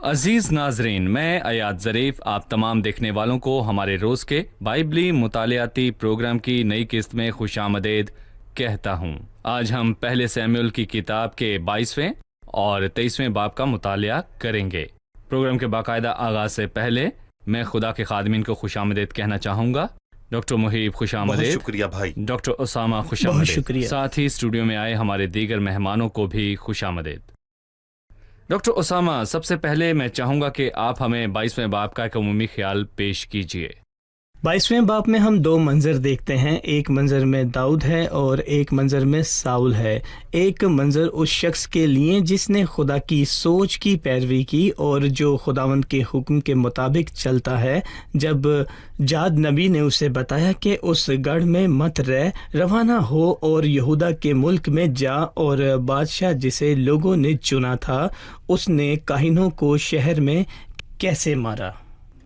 عزیز ناظرین، میں Ayad Zarif آپ تمام دیکھنے والوں کو ہمارے روز کے بائبلی مطالعاتی پروگرام کی نئی قسط میں خوش آمدید کہتا ہوں۔ آج ہم پہلے سیموئیل کی کتاب کے 22ویں اور 23ویں باب کا مطالعہ کریں گے۔ پروگرام کے باقاعدہ آغاز سے پہلے میں خدا کے خادمین کو خوش آمدید کہنا چاہوں گا۔ ڈاکٹر محیب خوش آمدید۔ بہت شکریہ بھائی۔ ڈاکٹر اسامہ خوش آمدید۔ ساتھ ہی اسٹوڈیو میں آئے ہمارے دیگر مہمانوں کو بھی خوش آمدید۔ ڈاکٹر اسامہ، سب سے پہلے میں چاہوں گا کہ آپ ہمیں 22ویں باب کا ایک عمومی خیال پیش کیجیے۔ 22ویں باب میں ہم دو منظر دیکھتے ہیں، ایک منظر میں داؤد ہے اور ایک منظر میں ساؤل ہے۔ ایک منظر اس شخص کے لیے جس نے خدا کی سوچ کی پیروی کی اور جو خداوند کے حکم کے مطابق چلتا ہے۔ جب جاد نبی نے اسے بتایا کہ اس گڑھ میں مت رہ، روانہ ہو اور یہودا کے ملک میں جا، اور بادشاہ جسے لوگوں نے چنا تھا اس نے کاہنوں کو شہر میں کیسے مارا۔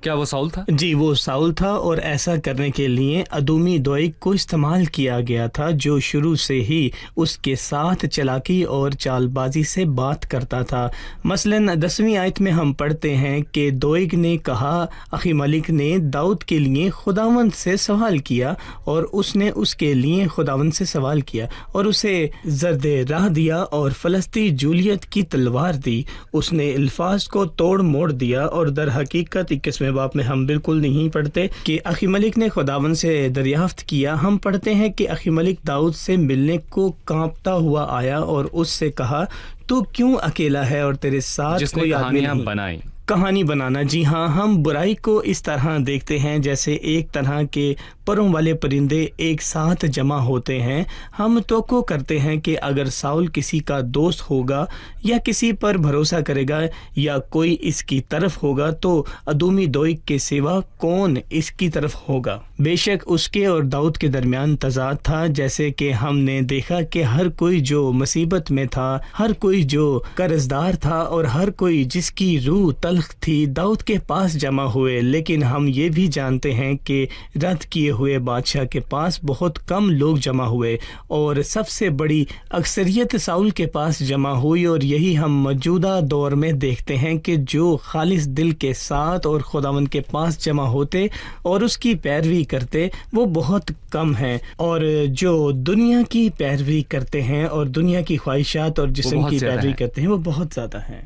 کیا وہ ساؤل تھا؟ جی، وہ ساؤل تھا، اور ایسا کرنے کے لیے ادومی دوئگ کو استعمال کیا گیا تھا جو شروع سے ہی اس کے ساتھ چلاکی اور چال بازی سے بات کرتا تھا۔ مثلاً 10ویں آیت میں ہم پڑھتے ہیں کہ دوئگ نے کہا، اخی ملک نے داؤد کے لیے خداوند سے سوال کیا، اور اس نے اس کے لیے خداوند سے سوال کیا اور اسے زرد راہ دیا اور فلسطی جولیت کی تلوار دی۔ اس نے الفاظ کو توڑ موڑ دیا، اور در حقیقت 21ویں باب میں ہم بالکل نہیں پڑھتے کہ اخی ملک نے خداوند سے دریافت کیا۔ ہم پڑھتے ہیں کہ اخی ملک داؤد سے ملنے کو کانپتا ہوا آیا اور اس سے کہا، تو کیوں اکیلا ہے اور تیرے ساتھ کوئی آدمی نہیں؟ بنائی کہانی بنانا، جی ہاں، ہم برائی کو اس طرح دیکھتے ہیں جیسے ایک طرح کے پروں والے پرندے ایک ساتھ جمع ہوتے ہیں۔ ہم توقع کرتے ہیں کہ اگر ساؤل کسی کا دوست ہوگا یا کسی پر بھروسہ کرے گا یا کوئی اس کی طرف ہوگا تو ادومی دوئگ کے سوا کون اس کی طرف ہوگا؟ بے شک اس کے اور داؤد کے درمیان تضاد تھا، جیسے کہ ہم نے دیکھا کہ ہر کوئی جو مصیبت میں تھا، ہر کوئی جو قرضدار تھا اور ہر کوئی جس کی روح تلخ تھی، داؤد کے پاس جمع ہوئے۔ لیکن ہم یہ بھی جانتے ہیں کہ رد کیے ہوئے بادشاہ کے پاس بہت کم لوگ جمع ہوئے اور سب سے بڑی اکثریت ساؤل کے پاس جمع ہوئی، اور یہی ہم موجودہ دور میں دیکھتے ہیں کہ جو خالص دل کے ساتھ اور خداوند کے پاس جمع ہوتے اور اس کی پیروی کرتے وہ بہت کم ہیں، اور جو دنیا کی پیروی کرتے ہیں اور دنیا کی خواہشات اور جسم کی پیروی کرتے ہیں وہ بہت زیادہ ہیں۔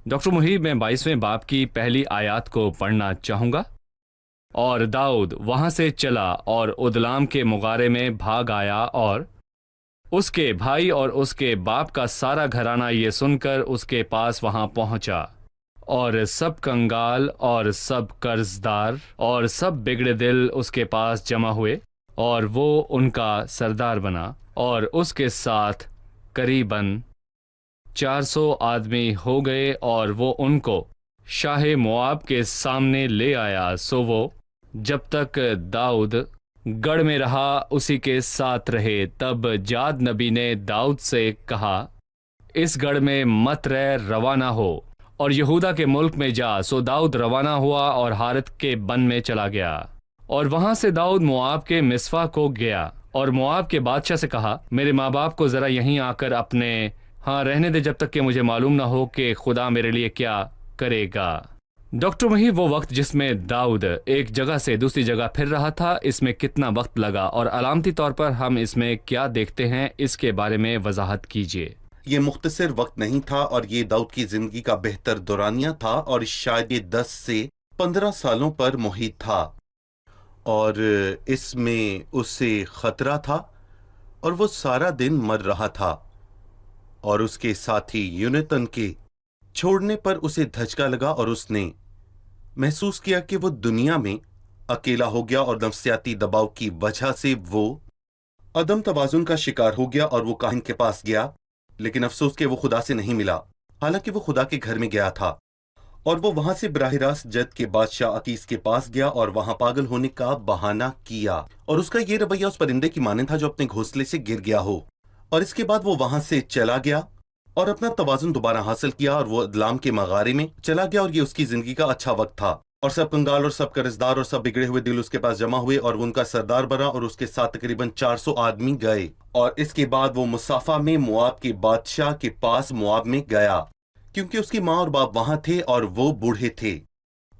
ڈاکٹر محیب، میں 22ویں باب کی پہلی آیات کو پڑھنا چاہوں گا۔ اور داؤد وہاں سے چلا اور ادلام کے مغارے میں بھاگ آیا، اور اس کے بھائی اور اس کے باپ کا سارا گھرانہ یہ سن کر اس کے پاس وہاں پہنچا، اور سب کنگال اور سب قرضدار اور سب بگڑے دل اس کے پاس جمع ہوئے، اور وہ ان کا سردار بنا، اور اس کے ساتھ قریباً 400 آدمی ہو گئے، اور وہ ان کو شاہ مواب کے سامنے لے آیا۔ سو وہ جب تک داؤد گڑھ میں رہا اسی کے ساتھ رہے۔ تب جاد نبی نے داؤد سے کہا، اس گڑھ میں مت رہ، روانہ ہو اور یہودا کے ملک میں جا۔ سو داؤد روانہ ہوا اور حارت کے بن میں چلا گیا، اور وہاں سے داؤد مواب کے مصفا کو گیا، اور مواب کے بادشاہ سے کہا، میرے ماں باپ کو ذرا یہیں آ کر اپنے ہاں رہنے دے، جب تک کہ مجھے معلوم نہ ہو کہ خدا میرے لیے کیا کرے گا۔ ڈاکٹر محیب، وہ وقت جس میں داؤد ایک جگہ سے دوسری جگہ پھر رہا تھا، اس میں کتنا وقت لگا، اور علامتی طور پر ہم اس میں کیا دیکھتے ہیں، اس کے بارے میں وضاحت کیجیے۔ یہ مختصر وقت نہیں تھا، اور یہ داؤد کی زندگی کا بہتر دورانیہ تھا، اور شاید یہ 10 سے 15 سالوں پر محیط تھا، اور اس میں اسے خطرہ تھا، اور وہ سارا دن مر رہا تھا، اور اس کے ساتھی یونتن کے چھوڑنے پر اسے دھچکا لگا، اور اس نے محسوس کیا کہ وہ دنیا میں اکیلا ہو گیا، اور نفسیاتی دباؤ کی وجہ سے وہ عدم توازن کا شکار ہو گیا، اور وہ کاہن کے پاس گیا، لیکن افسوس کہ وہ خدا سے نہیں ملا، حالانکہ وہ خدا کے گھر میں گیا تھا، اور وہ وہاں سے براہ راست جد کے بادشاہ اکیس کے پاس گیا اور وہاں پاگل ہونے کا بہانہ کیا، اور اس کا یہ رویہ اس پرندے کی مانند تھا جو اپنے گھونسلے سے گر گیا ہو، اور اس کے بعد وہ وہاں سے چلا گیا اور اپنا توازن دوبارہ حاصل کیا، اور وہ ادلام کے مغارے میں چلا گیا، اور یہ اس کی زندگی کا اچھا وقت تھا، اور سب کنگال اور سب قرضدار اور سب بگڑے ہوئے دل اس کے پاس جمع ہوئے، اور وہ ان کا سردار بنا، اور اس کے ساتھ تقریباً 400 آدمی گئے، اور اس کے بعد وہ مصافہ میں مواب کے بادشاہ کے پاس مواب میں گیا، کیونکہ اس کی ماں اور باپ وہاں تھے اور وہ بوڑھے تھے،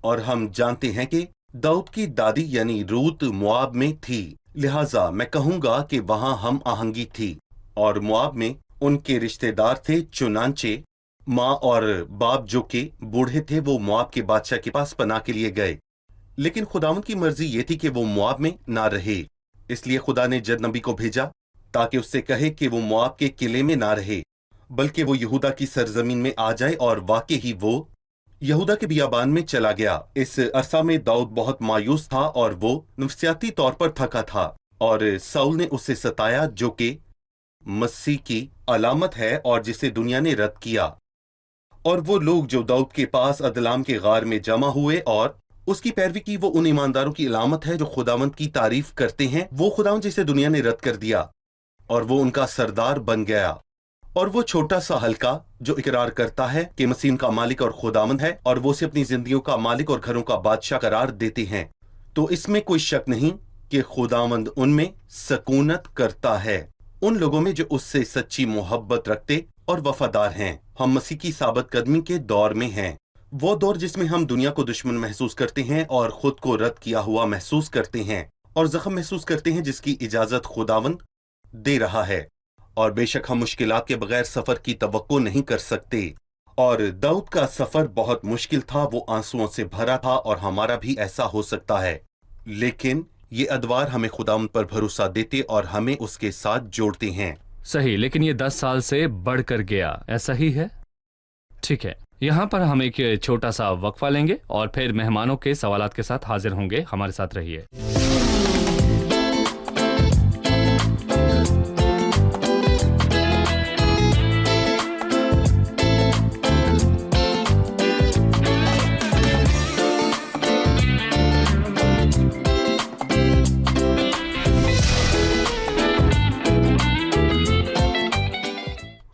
اور ہم جانتے ہیں کہ داؤد کی دادی یعنی روت مواب میں تھی، لہٰذا میں کہوں گا کہ وہاں ہم آہنگی تھی، اور مواب میں ان کے رشتہ دار تھے، چنانچہ ماں اور باپ جو کہ بوڑھے تھے وہ مواب کے بادشاہ کے پاس پناہ کے لیے گئے، لیکن خداوند کی مرضی یہ تھی کہ وہ مواب میں نہ رہے، اس لیے خدا نے جد نبی کو بھیجا تاکہ اس سے کہے کہ وہ مواب کے قلعے میں نہ رہے بلکہ وہ یہودا کی سرزمین میں آ جائے، اور واقعی ہی وہ یہودا کے بیابان میں چلا گیا۔ اس عرصہ میں داؤد بہت مایوس تھا اور وہ نفسیاتی طور پر تھکا تھا، اور ساؤل نے اسے ستایا جو کہ مسیح کی علامت ہے اور جسے دنیا نے رد کیا، اور وہ لوگ جو داؤد کے پاس ادلام کے غار میں جمع ہوئے اور اس کی پیروی کی، وہ ان ایمانداروں کی علامت ہے جو خداوند کی تعریف کرتے ہیں، وہ خداوند جسے دنیا نے رد کر دیا، اور وہ ان کا سردار بن گیا۔ اور وہ چھوٹا سا حلقہ جو اقرار کرتا ہے کہ مسیح ان کا مالک اور خداوند ہے، اور وہ اسے اپنی زندگیوں کا مالک اور گھروں کا بادشاہ قرار دیتے ہیں، تو اس میں کوئی شک نہیں کہ خداوند ان میں سکونت کرتا ہے، ان لوگوں میں جو اس سے سچی محبت رکھتے اور وفادار ہیں۔ ہم مسیح کی ثابت قدمی کے دور میں ہیں، وہ دور جس میں ہم دنیا کو دشمن محسوس کرتے ہیں اور خود کو رد کیا ہوا محسوس کرتے ہیں اور زخم محسوس کرتے ہیں جس کی اجازت خداوند دے رہا ہے، اور بے شک ہم مشکلات کے بغیر سفر کی توقع نہیں کر سکتے، اور داؤد کا سفر بہت مشکل تھا، وہ آنسوؤں سے بھرا تھا، اور ہمارا بھی ایسا ہو سکتا ہے، لیکن یہ ادوار ہمیں خداوند پر بھروسہ دیتے اور ہمیں اس کے ساتھ جوڑتے ہیں۔ صحیح، لیکن یہ 10 سال سے بڑھ کر گیا، ایسا ہی ہے؟ ٹھیک ہے، یہاں پر ہم ایک چھوٹا سا وقفہ لیں گے اور پھر مہمانوں کے سوالات کے ساتھ حاضر ہوں گے، ہمارے ساتھ رہیے۔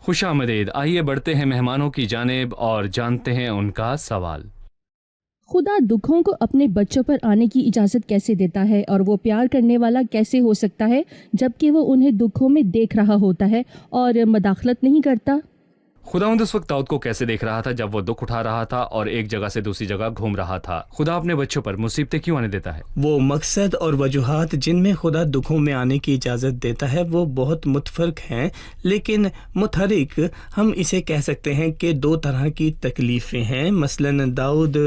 خوش آمدید، آئیے بڑھتے ہیں مہمانوں کی جانب اور جانتے ہیں ان کا سوال۔ خدا دکھوں کو اپنے بچوں پر آنے کی اجازت کیسے دیتا ہے، اور وہ پیار کرنے والا کیسے ہو سکتا ہے جبکہ وہ انہیں دکھوں میں دیکھ رہا ہوتا ہے اور مداخلت نہیں کرتا؟ خداوند اس وقت داؤد کو کیسے دیکھ رہا تھا جب وہ دکھ اٹھا رہا تھا اور ایک جگہ سے دوسری جگہ گھوم رہا تھا؟ خدا اپنے بچوں پر مصیبتیں کیوں آنے دیتا ہے؟ وہ مقصد اور وجوہات جن میں خدا دکھوں میں آنے کی اجازت دیتا ہے وہ بہت متفرق ہیں، لیکن متحرک ہم اسے کہہ سکتے ہیں کہ 2 طرح کی تکلیفیں ہیں۔ مثلاً داؤد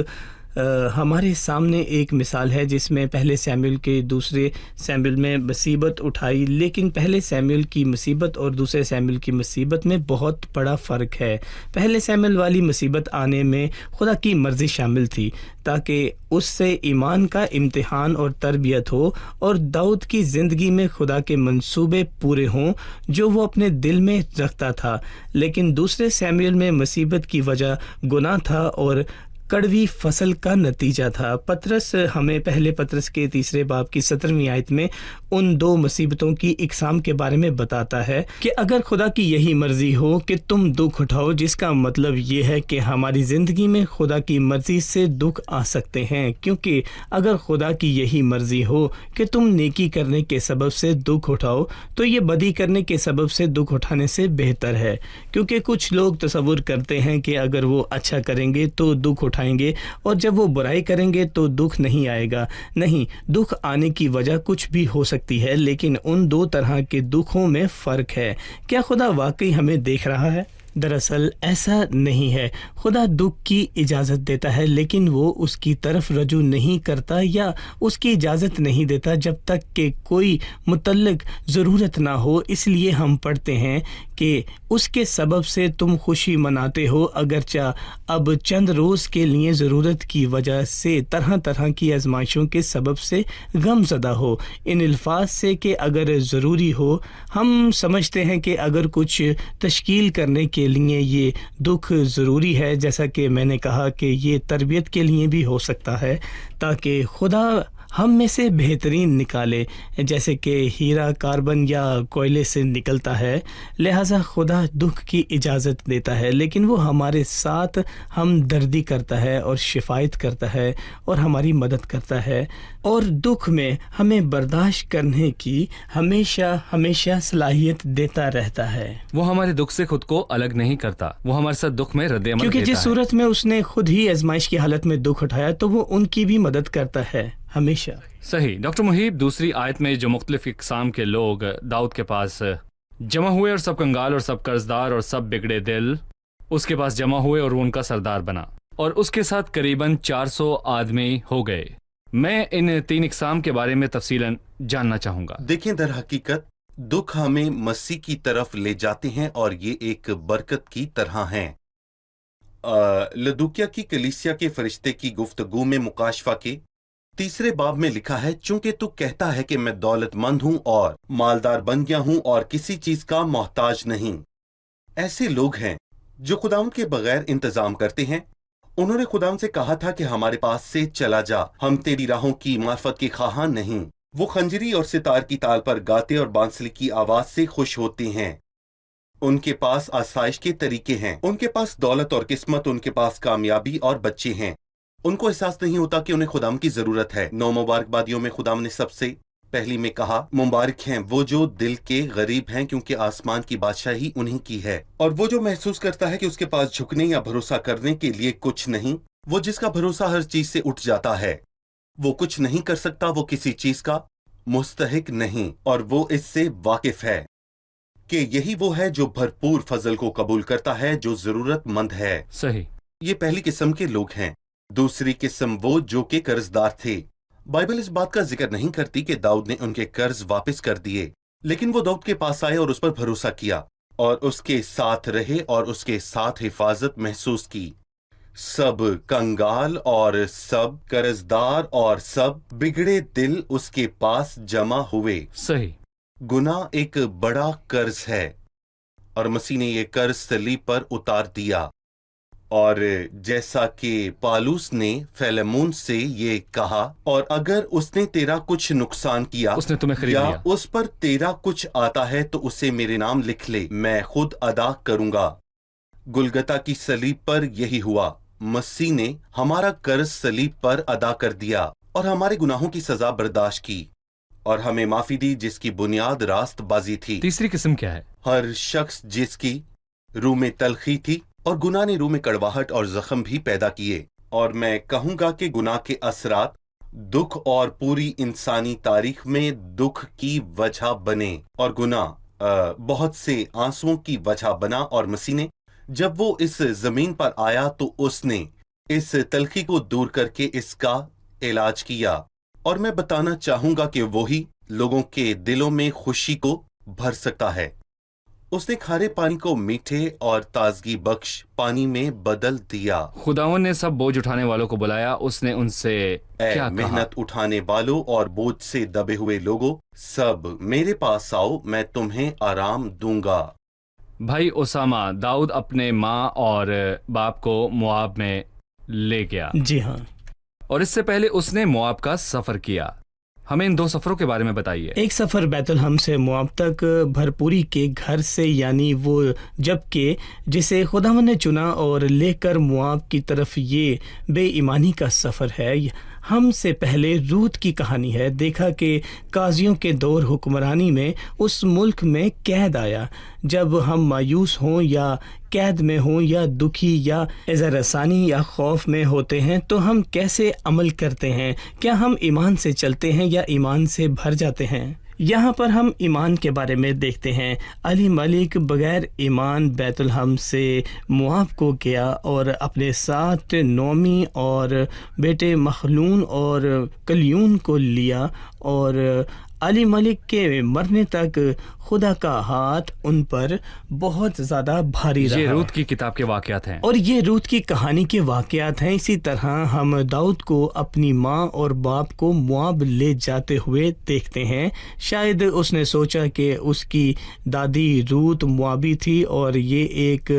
ہمارے سامنے ایک مثال ہے جس میں پہلے سیموئیل کے دوسرے سیموئیل میں مصیبت اٹھائی، لیکن پہلے سیموئیل کی مصیبت اور دوسرے سیموئیل کی مصیبت میں بہت بڑا فرق ہے۔ پہلے سیموئیل والی مصیبت آنے میں خدا کی مرضی شامل تھی تاکہ اس سے ایمان کا امتحان اور تربیت ہو اور داؤد کی زندگی میں خدا کے منصوبے پورے ہوں جو وہ اپنے دل میں رکھتا تھا، لیکن دوسرے سیموئیل میں مصیبت کی وجہ گناہ تھا اور کڑوی فصل کا نتیجہ تھا۔ پطرس ہمیں پہلے پطرس کے 3 باب کی 17ویں آیت میں ان 2 مصیبتوں کی اقسام کے بارے میں بتاتا ہے کہ اگر خدا کی یہی مرضی ہو کہ تم دکھ اٹھاؤ، جس کا مطلب یہ ہے کہ ہماری زندگی میں خدا کی مرضی سے دکھ آ سکتے ہیں، کیونکہ اگر خدا کی یہی مرضی ہو کہ تم نیکی کرنے کے سبب سے دکھ اٹھاؤ تو یہ بدی کرنے کے سبب سے دکھ اٹھانے سے بہتر ہے، کیونکہ کچھ لوگ تصور کرتے ہیں کہ اگر وہ اچھا کریں گے تو دکھ اٹھائیں گے اور جب وہ برائی کریں گے تو دکھ نہیں آئے گا۔ نہیں، دکھ آنے کی وجہ کچھ بھی ہو سکتی ہے، لیکن ان 2 طرح کے دکھوں میں فرق ہے۔ کیا خدا واقعی ہمیں دیکھ رہا ہے؟ دراصل ایسا نہیں ہے۔ خدا دکھ کی اجازت دیتا ہے لیکن وہ اس کی طرف رجوع نہیں کرتا یا اس کی اجازت نہیں دیتا جب تک کہ کوئی متعلق ضرورت نہ ہو۔ اس لیے ہم پڑھتے ہیں کہ اس کے سبب سے تم خوشی مناتے ہو، اگرچہ اب چند روز کے لیے ضرورت کی وجہ سے طرح طرح کی آزمائشوں کے سبب سے غم زدہ ہو۔ ان الفاظ سے کہ اگر ضروری ہو، ہم سمجھتے ہیں کہ اگر کچھ تشکیل کرنے کے لیے یہ دکھ ضروری ہے، جیسا کہ میں نے کہا کہ یہ تربیت کے لیے بھی ہو سکتا ہے، تاکہ خدا ہم میں سے بہترین نکالے، جیسے کہ ہیرا کاربن یا کوئلے سے نکلتا ہے۔ لہٰذا خدا دکھ کی اجازت دیتا ہے، لیکن وہ ہمارے ساتھ ہمدردی کرتا ہے اور شفایت کرتا ہے اور ہماری مدد کرتا ہے، اور دکھ میں ہمیں برداشت کرنے کی ہمیشہ صلاحیت دیتا رہتا ہے، وہ ہمارے دکھ سے خود کو الگ نہیں کرتا، وہ ہمارے ساتھ دکھ میں رد عمل کیونکہ دیتا جس ہے۔ صورت میں اس نے خود ہی آزمائش کی حالت میں دکھ اٹھایا تو وہ ان کی بھی مدد کرتا ہے ہمیشہ۔ صحیح ڈاکٹر محیب، دوسری آیت میں جو مختلف اقسام کے لوگ داؤد کے پاس جمع ہوئے، اور سب کنگال اور سب قرضدار اور سب بگڑے دل اس کے پاس جمع ہوئے اور وہ ان کا سردار بنا، اور اس کے ساتھ قریباً 400 آدمی ہو گئے۔ میں ان 3 اقسام کے بارے میں تفصیلاً جاننا چاہوں گا۔ دیکھیں، در حقیقت دکھ ہمیں مسیح کی طرف لے جاتے ہیں اور یہ ایک برکت کی طرح ہیں۔ لدوکیا کی کلیسیا کے فرشتے کی گفتگو میں مکاشفہ کے 3 باب میں لکھا ہے، چونکہ تو کہتا ہے کہ میں دولت مند ہوں اور مالدار بن گیا ہوں اور کسی چیز کا محتاج نہیں۔ ایسے لوگ ہیں جو خداوند کے بغیر انتظام کرتے ہیں۔ انہوں نے خداوند سے کہا تھا کہ ہمارے پاس سے چلا جا، ہم تیری راہوں کی معرفت کے خواہاں نہیں۔ وہ خنجری اور ستار کی تال پر گاتے اور بانسری کی آواز سے خوش ہوتے ہیں۔ ان کے پاس آسائش کے طریقے ہیں، ان کے پاس دولت اور قسمت، ان کے پاس کامیابی اور بچے ہیں۔ ان کو احساس نہیں ہوتا کہ انہیں خداوند کی ضرورت ہے۔ 9 مبارکبادیوں میں خداوند نے سب سے پہلی میں کہا، مبارک ہیں وہ جو دل کے غریب ہیں، کیونکہ آسمان کی بادشاہی انہیں کی ہے۔ اور وہ جو محسوس کرتا ہے کہ اس کے پاس جھکنے یا بھروسہ کرنے کے لیے کچھ نہیں، وہ جس کا بھروسہ ہر چیز سے اٹھ جاتا ہے، وہ کچھ نہیں کر سکتا، وہ کسی چیز کا مستحق نہیں، اور وہ اس سے واقف ہے کہ یہی وہ ہے جو بھرپور فضل کو قبول کرتا ہے، جو ضرورت مند ہے۔ صحیح۔ یہ پہلی قسم کے لوگ ہیں۔ دوسری قسم وہ جو کہ قرضدار تھے۔ بائبل اس بات کا ذکر نہیں کرتی کہ داؤد نے ان کے قرض واپس کر دیے، لیکن وہ داؤد کے پاس آئے اور اس پر بھروسہ کیا اور اس کے ساتھ رہے اور اس کے ساتھ حفاظت محسوس کی۔ سب کنگال اور سب قرضدار اور سب بگڑے دل اس کے پاس جمع ہوئے۔ صحیح۔ گناہ ایک بڑا قرض ہے اور مسیح نے یہ قرض صلیب پر اتار دیا، اور جیسا کہ پالوس نے فیلیمون سے یہ کہا، اور اگر اس نے تیرا کچھ نقصان کیا اس نے تمہیں خرید یا لیا۔ اس پر تیرا کچھ آتا ہے تو اسے میرے نام لکھ لے، میں خود ادا کروں گا۔ گلگتا کی صلیب پر یہی ہوا، مسیح نے ہمارا قرض صلیب پر ادا کر دیا اور ہمارے گناہوں کی سزا برداشت کی اور ہمیں معافی دی جس کی بنیاد راست بازی تھی۔ تیسری قسم کیا ہے؟ ہر شخص جس کی روح میں تلخی تھی، اور گناہ نے روح میں کڑواہٹ اور زخم بھی پیدا کیے، اور میں کہوں گا کہ گناہ کے اثرات دکھ اور پوری انسانی تاریخ میں دکھ کی وجہ بنے، اور گناہ بہت سے آنسوؤں کی وجہ بنا، اور مسیح نے جب وہ اس زمین پر آیا تو اس نے اس تلخی کو دور کر کے اس کا علاج کیا، اور میں بتانا چاہوں گا کہ وہی لوگوں کے دلوں میں خوشی کو بھر سکتا ہے۔ اس نے کھارے پانی کو میٹھے اور تازگی بخش پانی میں بدل دیا۔ خداوند نے سب بوجھ اٹھانے والوں کو بلایا، اس نے ان سے اے کیا کہا؟ محنت اٹھانے والوں اور بوجھ سے دبے ہوئے لوگوں، سب میرے پاس آؤ، میں تمہیں آرام دوں گا۔ بھائی اسامہ، داؤد اپنے ماں اور باپ کو مواب میں لے گیا، جی ہاں، اور اس سے پہلے اس نے مواب کا سفر کیا۔ ہمیں ان 2 سفروں کے بارے میں بتائیے۔ ایک سفر بیت الحم سے مواب تک بھرپوری کے گھر سے، یعنی وہ جبکہ جسے خداوند نے چنا اور لے کر مواب کی طرف، یہ بے ایمانی کا سفر ہے۔ ہم سے پہلے روت کی کہانی ہے۔ دیکھا کہ قاضیوں کے دور حکمرانی میں اس ملک میں قید آیا۔ جب ہم مایوس ہوں یا قید میں ہوں یا دکھی یا اضطراری یا خوف میں ہوتے ہیں تو ہم کیسے عمل کرتے ہیں؟ کیا ہم ایمان سے چلتے ہیں یا ایمان سے بھر جاتے ہیں؟ یہاں پر ہم ایمان کے بارے میں دیکھتے ہیں۔ علی ملک بغیر ایمان بیت الحم سے مواب کو گیا اور اپنے ساتھ نومی اور بیٹے مخلون اور کلیون کو لیا، اور علی ملک کے مرنے تک خدا کا ہاتھ ان پر بہت زیادہ بھاری رہا۔ یہ روت کی کتاب کے واقعات ہیں، اور یہ روت کی کہانی کے واقعات ہیں۔ اسی طرح ہم داؤد کو اپنی ماں اور باپ کو مواب لے جاتے ہوئے دیکھتے ہیں۔ شاید اس نے سوچا کہ اس کی دادی روت موابی تھی اور یہ ایک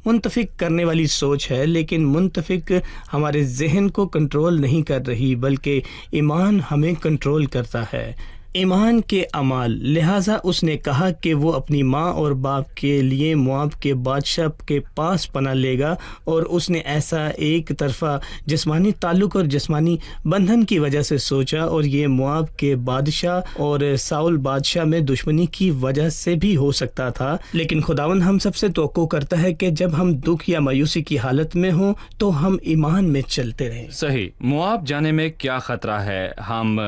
منتفق کرنے والی سوچ ہے، لیکن منتفق ہمارے ذہن کو کنٹرول نہیں کر رہی، بلکہ ایمان ہمیں کنٹرول کرتا ہے، ایمان کے اعمال۔ لہٰذا اس نے کہا کہ وہ اپنی ماں اور باپ کے لیے مواب کے بادشاہ کے پاس پناہ لے گا، اور اس نے ایسا ایک طرفہ جسمانی تعلق اور جسمانی بندھن کی وجہ سے سوچا، اور یہ مواب کے بادشاہ اور ساؤل بادشاہ میں دشمنی کی وجہ سے بھی ہو سکتا تھا، لیکن خداوند ہم سب سے توقع کرتا ہے کہ جب ہم دکھ یا مایوسی کی حالت میں ہوں تو ہم ایمان میں چلتے رہیں۔ صحیح۔ مواب جانے میں کیا خطرہ ہے؟ ہم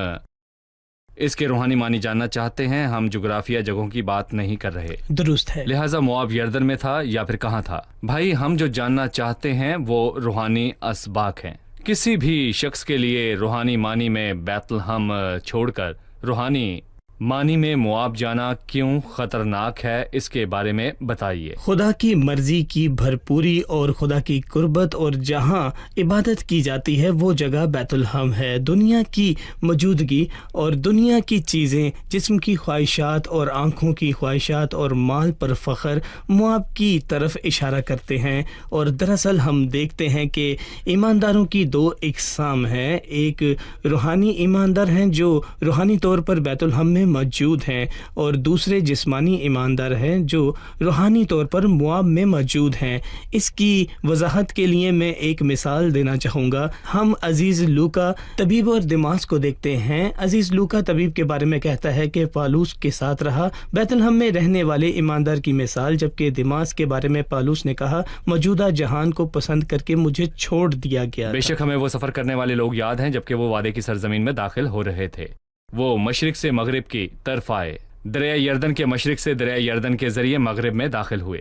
اس کے روحانی معنی جاننا چاہتے ہیں، ہم جغرافیہ جگہوں کی بات نہیں کر رہے۔ درست ہے۔ لہٰذا مواب یردن میں تھا یا پھر کہاں تھا؟ بھائی، ہم جو جاننا چاہتے ہیں وہ روحانی اسباق ہیں۔ کسی بھی شخص کے لیے روحانی معنی میں بیت لحم چھوڑ کر روحانی معنی میں مواب جانا کیوں خطرناک ہے، اس کے بارے میں بتائیے۔ خدا کی مرضی کی بھرپوری اور خدا کی قربت اور جہاں عبادت کی جاتی ہے وہ جگہ بیت الحم ہے۔ دنیا کی موجودگی اور دنیا کی چیزیں، جسم کی خواہشات اور آنکھوں کی خواہشات اور مال پر فخر مواب کی طرف اشارہ کرتے ہیں، اور دراصل ہم دیکھتے ہیں کہ ایمانداروں کی دو اقسام ہیں۔ ایک روحانی ایماندار ہیں جو روحانی طور پر بیت الحم میں موجود ہیں، اور دوسرے جسمانی ایماندار ہیں جو روحانی طور پر مواب میں موجود ہیں۔ اس کی وضاحت کے لیے میں ایک مثال دینا چاہوں گا۔ ہم عزیز لوکا طبیب اور دماس کو دیکھتے ہیں۔ عزیز لوکا طبیب کے بارے میں کہتا ہے کہ پالوس کے ساتھ رہا، بیت الحم میں رہنے والے ایماندار کی مثال، جبکہ دماس کے بارے میں پالوس نے کہا موجودہ جہان کو پسند کر کے مجھے چھوڑ دیا گیا۔ بے شک ہمیں وہ سفر کرنے والے لوگ یاد ہیں جبکہ وہ وعدے کی سرزمین میں داخل ہو رہے تھے۔ وہ مشرق سے مغرب کی طرف آئے، دریائے یردن کے مشرق سے دریائے یردن کے ذریعے مغرب میں داخل ہوئے۔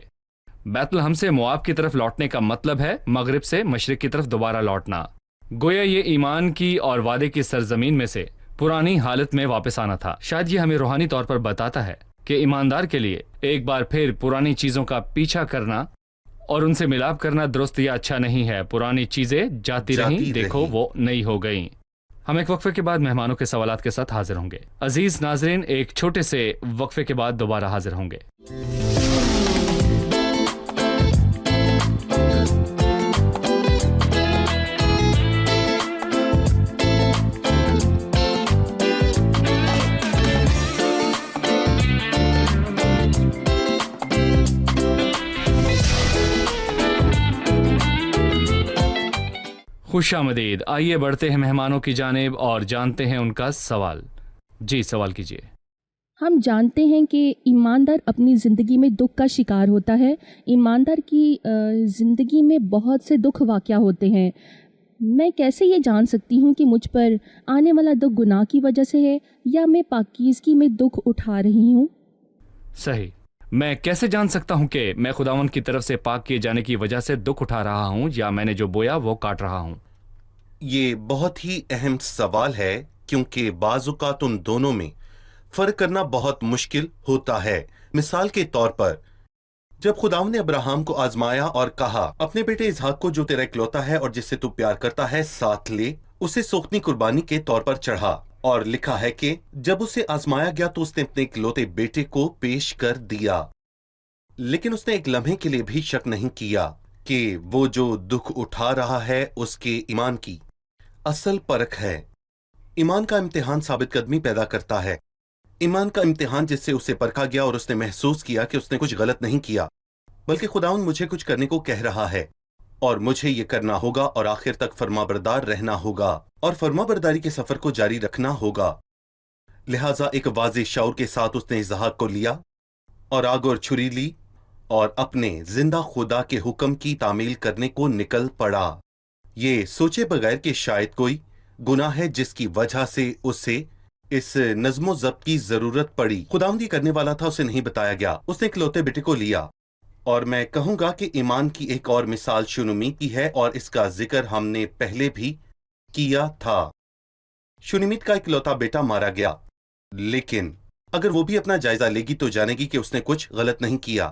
بیت لحم سے مواب کی طرف لوٹنے کا مطلب ہے مغرب سے مشرق کی طرف دوبارہ لوٹنا۔ گویا یہ ایمان کی اور وعدے کی سرزمین میں سے پرانی حالت میں واپس آنا تھا۔ شاید یہ ہمیں روحانی طور پر بتاتا ہے کہ ایماندار کے لیے ایک بار پھر پرانی چیزوں کا پیچھا کرنا اور ان سے ملاپ کرنا درست یا اچھا نہیں ہے۔ پرانی چیزیں جاتی رہیں، دیکھو وہ نئی ہو گئیں۔ ہم ایک وقفے کے بعد مہمانوں کے سوالات کے ساتھ حاضر ہوں گے۔ عزیز ناظرین، ایک چھوٹے سے وقفے کے بعد دوبارہ حاضر ہوں گے۔ خوش آمدید۔ آئیے بڑھتے ہیں مہمانوں کی جانب اور جانتے ہیں ان کا سوال۔ جی، سوال کیجیے۔ ہم جانتے ہیں کہ ایماندار اپنی زندگی میں دکھ کا شکار ہوتا ہے۔ ایماندار کی زندگی میں بہت سے دکھ واقع ہوتے ہیں۔ میں کیسے یہ جان سکتی ہوں کہ مجھ پر آنے والا دکھ گناہ کی وجہ سے ہے یا میں پاکیزگی میں دکھ اٹھا رہی ہوں؟ صحیح۔ میں کیسے جان سکتا ہوں کہ میں خداوند کی طرف سے پاک کیے جانے کی وجہ سے دکھ اٹھا رہا ہوں یا میں نے جو بویا وہ کاٹ رہا ہوں؟ یہ بہت ہی اہم سوال ہے، کیونکہ بعض اوقات ان دونوں میں فرق کرنا بہت مشکل ہوتا ہے۔ مثال کے طور پر جب خداوند نے ابراہیم کو آزمایا اور کہا اپنے بیٹے اسحاق کو جو تیرا اکلوتا ہے اور جس سے تو پیار کرتا ہے ساتھ لے، اسے سوختنی قربانی کے طور پر چڑھا، اور لکھا ہے کہ جب اسے آزمایا گیا تو اس نے اپنے اکلوتے بیٹے کو پیش کر دیا، لیکن اس نے ایک لمحے کے لیے بھی شک نہیں کیا کہ وہ جو دکھ اٹھا رہا ہے اس کے ایمان کی اصل پرکھ ہے۔ ایمان کا امتحان ثابت قدمی پیدا کرتا ہے، ایمان کا امتحان جس سے اسے پرکھا گیا اور اس نے محسوس کیا کہ اس نے کچھ غلط نہیں کیا، بلکہ خداوند مجھے کچھ کرنے کو کہہ رہا ہے اور مجھے یہ کرنا ہوگا اور آخر تک فرمانبردار رہنا ہوگا اور فرمانبرداری کے سفر کو جاری رکھنا ہوگا۔ لہٰذا ایک واضح شعور کے ساتھ اس نے اسحاق کو لیا اور آگ اور چھری لی اور اپنے زندہ خدا کے حکم کی تعمیل کرنے کو نکل پڑا، یہ سوچے بغیر کہ شاید کوئی گناہ ہے جس کی وجہ سے اسے اس نظم و ضبط کی ضرورت پڑی۔ خداوندی کرنے والا تھا، اسے نہیں بتایا گیا، اس نے اکلوتے بیٹے کو لیا۔ اور میں کہوں گا کہ ایمان کی ایک اور مثال شونمیت کی ہے، اور اس کا ذکر ہم نے پہلے بھی کیا تھا۔ شونمیت کا اکلوتا بیٹا مارا گیا، لیکن اگر وہ بھی اپنا جائزہ لے گی تو جانے گی کہ اس نے کچھ غلط نہیں کیا۔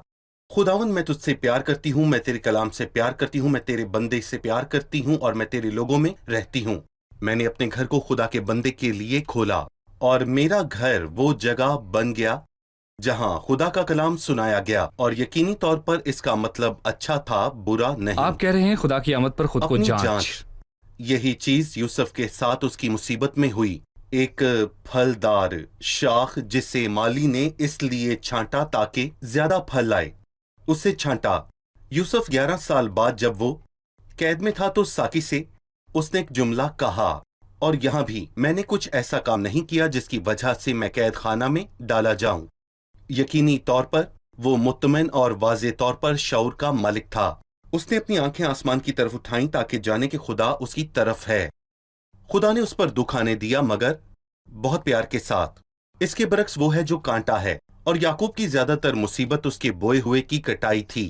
خداوند میں تجھ سے پیار کرتی ہوں، میں تیرے کلام سے پیار کرتی ہوں، میں تیرے بندے سے پیار کرتی ہوں اور میں تیرے لوگوں میں رہتی ہوں۔ میں نے اپنے گھر کو خدا کے بندے کے لیے کھولا اور میرا گھر وہ جگہ بن گیا جہاں خدا کا کلام سنایا گیا، اور یقینی طور پر اس کا مطلب اچھا تھا، برا نہیں۔ آپ کہہ رہے ہیں خدا کی آمد پر خود کو اپنی جانچ۔ یہی چیز یوسف کے ساتھ اس کی مصیبت میں ہوئی۔ ایک پھلدار شاخ جسے مالی نے اس لیے چھانٹا تاکہ زیادہ پھل لائے، اسے چھانٹا۔ یوسف 11 سال بعد جب وہ قید میں تھا تو ساقی سے اس نے ایک جملہ کہا، اور یہاں بھی میں نے کچھ ایسا کام نہیں کیا جس کی وجہ سے میں قید خانہ میں ڈالا جاؤں۔ یقینی طور پر وہ مطمئن اور واضح طور پر شعور کا مالک تھا۔ اس نے اپنی آنکھیں آسمان کی طرف اٹھائیں تاکہ جانے کہ خدا اس کی طرف ہے۔ خدا نے اس پر دکھ آنے دیا مگر بہت پیار کے ساتھ۔ اس کے برعکس وہ ہے جو کانٹا ہے، اور یعقوب کی زیادہ تر مصیبت اس کے بوئے ہوئے کی کٹائی تھی۔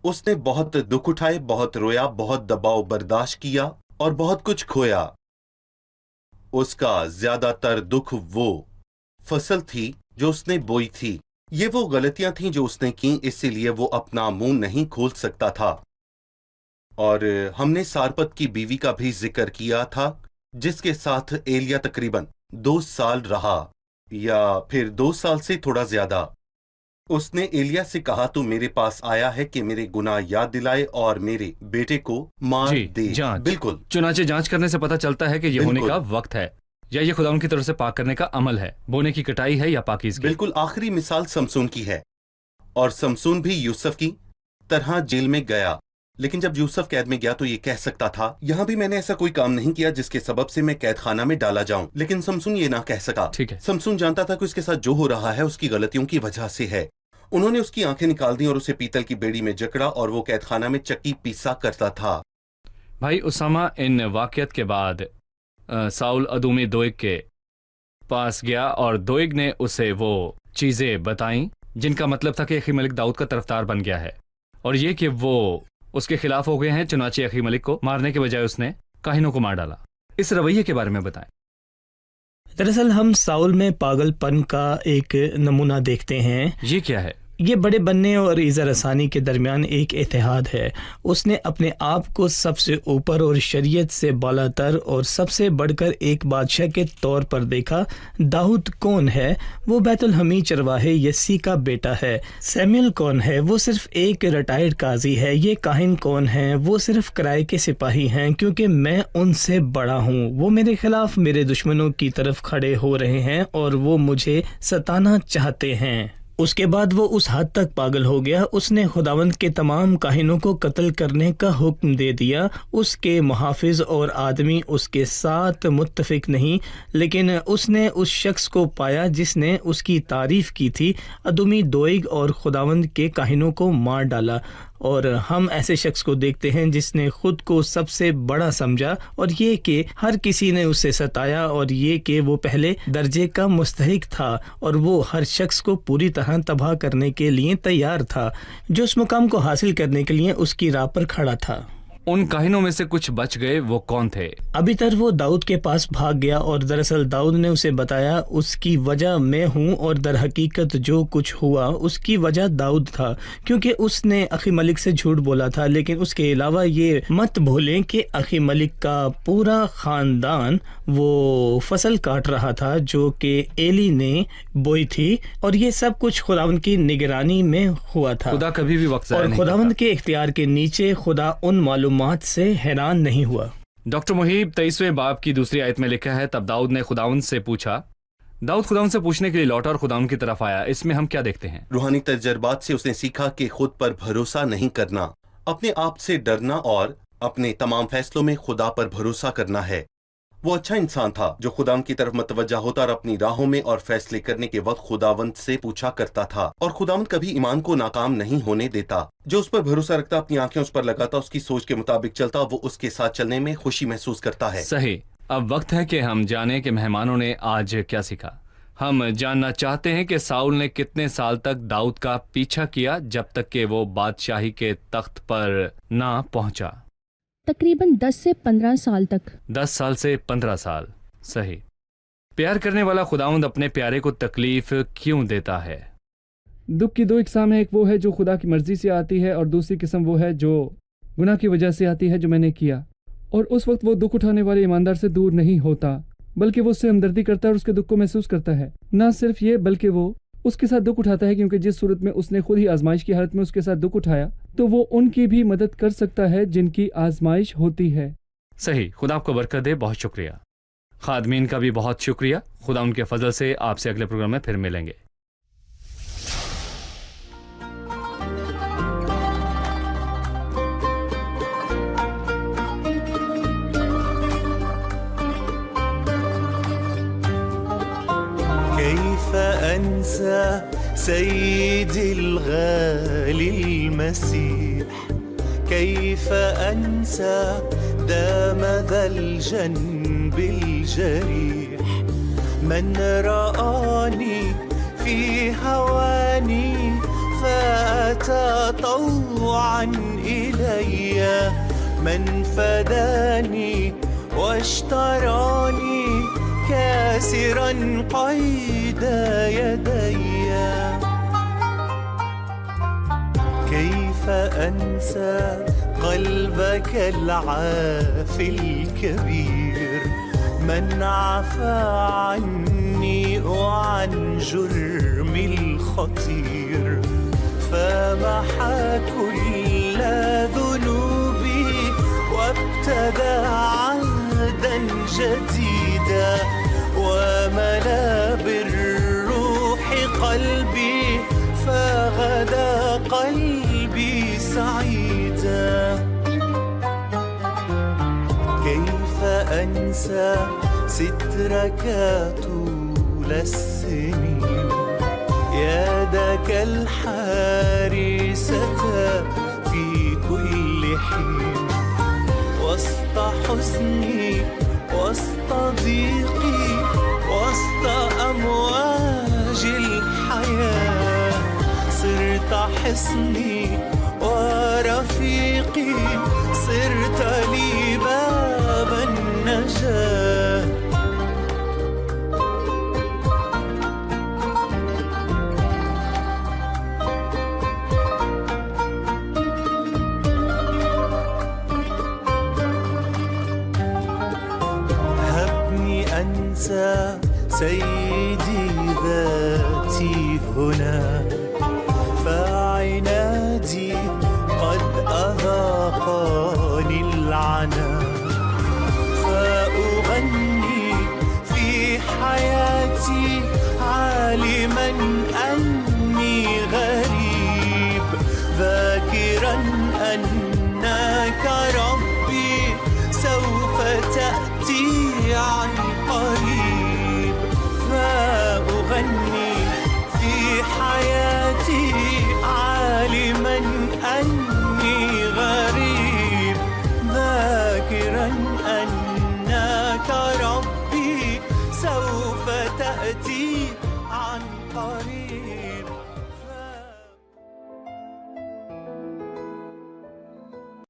اس نے بہت دکھ اٹھائے، بہت رویا، بہت دباؤ برداشت کیا اور بہت کچھ کھویا۔ اس کا زیادہ تر دکھ وہ فصل تھی جو اس نے بوئی تھی۔ یہ وہ غلطیاں تھیں جو اس نے کی، اسی لیے وہ اپنا منہ نہیں کھول سکتا تھا۔ اور ہم نے سارپت کی بیوی کا بھی ذکر کیا تھا جس کے ساتھ ایلیا تقریباً 2 سال رہا، یا پھر 2 سال سے تھوڑا زیادہ۔ اس نے ایلیا سے کہا تو میرے پاس آیا ہے کہ میرے گناہ یاد دلائے اور میرے بیٹے کو مار دے۔ جانچ۔ بالکل۔ چنانچہ جانچ کرنے سے پتہ چلتا ہے کہ یہ ہونے بالکل۔ کا وقت ہے، یا یہ خدا ان کی طرف سے پاک کرنے کا عمل ہے، بونے کی کٹائی ہے یا پاکیزگی۔ بالکل آخری مثال سمسون کی ہے، اور سمسون بھی یوسف کی طرح جیل میں گیا، لیکن جب یوسف قید میں گیا تو یہ کہہ سکتا تھا یہاں بھی میں نے ایسا کوئی کام نہیں کیا جس کے سبب سے میں قید خانہ میں ڈالا جاؤں، لیکن سمسون یہ نہ کہہ سکا۔ ٹھیک ہے۔ سمسون جانتا تھا کہ اس کے ساتھ جو ہو رہا ہے اس کی غلطیوں کی وجہ سے ہے۔ انہوں نے اس کی آنکھیں نکال دیں اور اسے پیتل کی بیڑی میں جکڑا، اور وہ قید خانہ میں چکی پیسا کرتا تھا۔ بھائی اسامہ، ان واقعات کے بعد ساؤل ادومی دوئگ کے پاس گیا اور دوئگ نے اسے وہ چیزیں بتائیں جن کا مطلب تھا کہ اخی ملک داؤد کا طرفدار بن گیا ہے، اور یہ کہ وہ اس کے خلاف ہو گئے ہیں۔ چنانچہ اخی ملک کو مارنے کے بجائے اس نے کاہنوں کو مار ڈالا۔ اس رویے کے بارے میں بتائیں۔ دراصل ہم ساؤل میں پاگل پن کا ایک نمونہ دیکھتے ہیں۔ یہ کیا ہے؟ یہ بڑے بننے اور ایزا رسانی کے درمیان ایک اتحاد ہے۔ اس نے اپنے آپ کو سب سے اوپر اور شریعت سے بالا تر اور سب سے بڑھ کر ایک بادشاہ کے طور پر دیکھا۔ داؤد کون ہے؟ وہ بیت الحمی چرواہے یسی کا بیٹا ہے۔ سیمیل کون ہے؟ وہ صرف ایک ریٹائرڈ قاضی ہے۔ یہ کاہن کون ہیں؟ وہ صرف کرائے کے سپاہی ہیں، کیونکہ میں ان سے بڑا ہوں۔ وہ میرے خلاف میرے دشمنوں کی طرف کھڑے ہو رہے ہیں اور وہ مجھے ستانا چاہتے ہیں۔ اس کے بعد وہ اس حد تک پاگل ہو گیا، اس نے خداوند کے تمام کاہنوں کو قتل کرنے کا حکم دے دیا۔ اس کے محافظ اور آدمی اس کے ساتھ متفق نہیں، لیکن اس نے اس شخص کو پایا جس نے اس کی تعریف کی تھی، ادومی دوئگ، اور خداوند کے کاہنوں کو مار ڈالا۔ اور ہم ایسے شخص کو دیکھتے ہیں جس نے خود کو سب سے بڑا سمجھا، اور یہ کہ ہر کسی نے اسے ستایا، اور یہ کہ وہ پہلے درجے کا مستحق تھا، اور وہ ہر شخص کو پوری طرح تباہ کرنے کے لیے تیار تھا جو اس مقام کو حاصل کرنے کے لیے اس کی راہ پر کھڑا تھا۔ ان کاہنوں میں سے کچھ بچ گئے، وہ کون تھے؟ ابھی تر وہ داؤد کے پاس بھاگ گیا، اور دراصل داؤد نے اسے بتایا اس کی وجہ میں ہوں، اور در حقیقت جو کچھ ہوا اس کی وجہ داؤد تھا، کیونکہ اس نے اخی ملک سے جھوٹ بولا تھا۔ لیکن اس کے علاوہ یہ مت بھولیں کہ اخی ملک کا پورا خاندان وہ فصل کاٹ رہا تھا جو کہ ایلی نے بوئی تھی، اور یہ سب کچھ خداوند کی نگرانی میں ہوا تھا۔ خدا کبھی بھی وقت ضائع اور نہیں خداوند کرتا۔ کے اختیار کے نیچے خدا ان معلومات سے حیران نہیں ہوا۔ ڈاکٹر محیب 23ویں باب کی 2 آیت میں لکھا ہے، تب داؤد نے خداوند سے پوچھا۔ داؤد خداوند سے پوچھنے کے لیے لوٹا اور خداوند کی طرف آیا۔ اس میں ہم کیا دیکھتے ہیں؟ روحانی تجربات سے اس نے سیکھا کہ خود پر بھروسہ نہیں کرنا، اپنے آپ سے ڈرنا اور اپنے تمام فیصلوں میں خدا پر بھروسہ کرنا ہے۔ وہ اچھا انسان تھا جو خداوند کی طرف متوجہ ہوتا اور اپنی راہوں میں اور فیصلے کرنے کے وقت خداوند سے پوچھا کرتا تھا، اور خداوند کبھی ایمان کو ناکام نہیں ہونے دیتا۔ جو اس پر بھروسہ رکھتا، اپنی آنکھیں اس پر لگاتا، اس کی سوچ کے مطابق چلتا، وہ اس کے ساتھ چلنے میں خوشی محسوس کرتا ہے۔ صحیح۔ اب وقت ہے کہ ہم جانیں کہ مہمانوں نے آج کیا سیکھا۔ ہم جاننا چاہتے ہیں کہ ساؤل نے کتنے سال تک داؤد کا پیچھا کیا جب تک کہ وہ بادشاہی کے تخت پر نہ پہنچا۔ تقریباً 10 سے 15 سال تک۔ 10 سال سے 15 سال۔ صحیح۔ پیار کرنے والا خداوند اپنے پیارے کو تکلیف کیوں دیتا ہے؟ دکھ کی 2 اقسام ہیں، ایک وہ ہے جو خدا کی مرضی سے آتی ہے، اور دوسری قسم وہ ہے جو گناہ کی وجہ سے آتی ہے جو میں نے کیا۔ اور اس وقت وہ دکھ اٹھانے والے ایماندار سے دور نہیں ہوتا، بلکہ وہ اس سے ہمدردی کرتا ہے اور اس کے دکھ کو محسوس کرتا ہے۔ نہ صرف یہ بلکہ وہ اس کے ساتھ دکھ اٹھاتا ہے، کیونکہ جس صورت میں اس نے خود ہی آزمائش کی حالت میں اس کے ساتھ دکھ اٹھایا تو وہ ان کی بھی مدد کر سکتا ہے جن کی آزمائش ہوتی ہے۔ صحیح، خدا آپ کو برکت دے، بہت شکریہ۔ خادمین کا بھی بہت شکریہ، خدا ان کے فضل سے آپ سے اگلے پروگرام میں پھر ملیں گے۔ كيف أنسى سيدي الغالي المسيح، كيف أنسى دام ذا الجنب الجريح، من رآني في هواني فأتى طوعا إلي، من فداني واشتراني كاسرا قيد يدي. كيف أنسى قلبك العافي الكبير، من عفى عني وعن جرمي الخطير، فمحى كل ذنوبي وابتدى عهدا جديدا، وملا بالروح قلبي فغدا قلبي سعيدا. كيف أنسى سترك طول السنين، يدك الحارسة في كل حين، وسط حزني وسط ضيقي وسط أمواج الحياة، صرت حصني ورفيقي، صرت لي باب النجاة. أنسى سيدي ذاتي هنا،